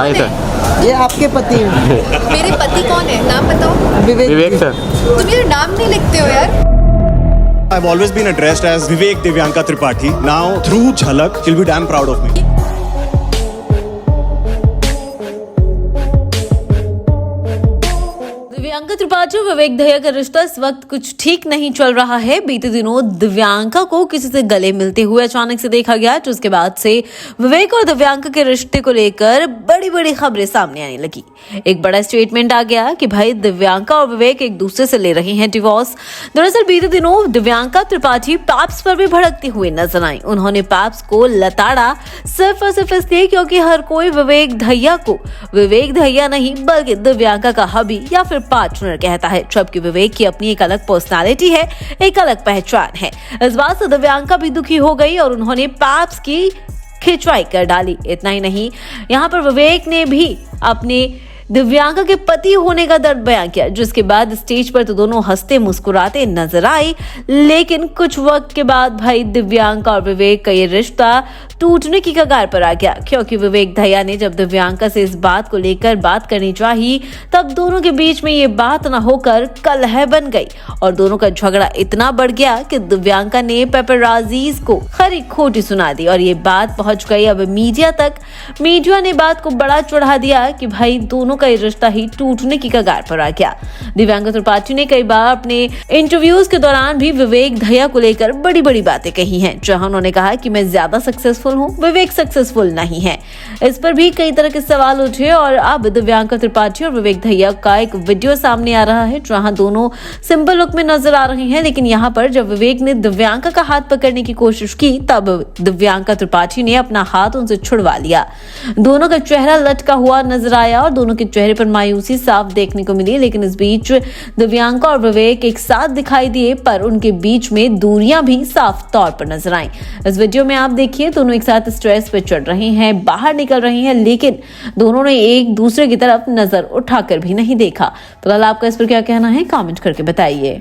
Hi sir. ये आपके पति हैं? मेरे पति कौन है, नाम बताओ। विवेक सर। तुम मेरा नाम नहीं लिखते हो यार। I've always been addressed as Vivek Divyanka Tripathi. Now, through Jhalak, she'll be damn proud of me. Divyanka Tripathi और विवेक दहिया का रिश्ता इस वक्त कुछ ठीक नहीं चल रहा है। बीते दिनों दिव्यांका को किसी से गले मिलते हुए अचानक से देखा गया, जिसके बाद से विवेक और दिव्यांका के रिश्ते को लेकर बड़ी बड़ी खबरें सामने आने लगी। एक बड़ा स्टेटमेंट आ गया कि भाई दिव्यांका और विवेक एक दूसरे से ले रहे हैं डिवोर्स। दरअसल बीते दिनों दिव्यांका त्रिपाठी पैप्स पर भी भड़कते हुए नजर आई। उन्होंने पैप्स को लताड़ा सिर्फ और सिर्फ इसलिए क्योंकि हर कोई विवेक दहिया को विवेक दहिया नहीं बल्कि दिव्यांका का हबी या फिर पार्टनर कहता है, जबकि विवेक की अपनी एक अलग पर्सनालिटी है, एक अलग पहचान है। इस बात से दिव्यांका भी दुखी हो गई और उन्होंने पैप्स की खिंचवाई कर डाली। इतना ही नहीं, यहाँ पर विवेक ने भी अपने दिव्यांका के पति होने का दर्द बयां किया, जिसके बाद स्टेज पर तो दोनों हंसते मुस्कुराते नजर आए। लेकिन कुछ वक्त के बाद भाई दिव्यांका और विवेक का ये रिश्ता टूटने की कगार पर आ गया, क्योंकि विवेक दहिया ने जब दिव्यांका से इस बात को लेकर बात करनी चाहिए तब दोनों के बीच में ये बात न होकर कलह बन गई और दोनों का झगड़ा इतना बढ़ गया कि दिव्यांका ने पेपराजीज को खरी खोटी सुना दी और ये बात पहुंच गई अब मीडिया तक। मीडिया ने बात को बड़ा चढ़ा दिया कि भाई दोनों का रिश्ता ही टूटने की कगार पर आ गया। दिव्यांका त्रिपाठी ने कई बार अपने इंटरव्यूज के दौरान भी विवेक दहिया को लेकर बड़ी बड़ी बातें कही हैं, जहां उन्होंने कहा कि मैं ज्यादा सक्सेसफुल हूं, विवेक सक्सेसफुल नहीं है। इस पर भी कई तरह के सवाल उठे और अब दिव्यांका त्रिपाठी और विवेक दहिया का एक वीडियो सामने आ रहा है, जहां दोनों सिंपल लुक में नजर आ रहे हैं। लेकिन यहाँ पर जब विवेक ने दिव्यांका का हाथ पकड़ने की कोशिश की तब दिव्यांका त्रिपाठी ने अपना हाथ उनसे छुड़वा लिया। दोनों का चेहरा लटका हुआ नजर आया और दोनों के चेहरे पर मायूसी साफ देखने को मिली। लेकिन इस बीच दिव्यांका और विवेक एक साथ दिखाई दिए, पर उनके बीच में दूरियां भी साफ तौर पर नजर आईं। इस वीडियो में आप देखिए दोनों एक साथ स्ट्रेस पे चढ़ रहे हैं, बाहर निकल रहे हैं, लेकिन दोनों ने एक दूसरे की तरफ नजर उठाकर भी नहीं देखा। फिलहाल आपका इस पर क्या कहना है, कमेंट करके बताइए।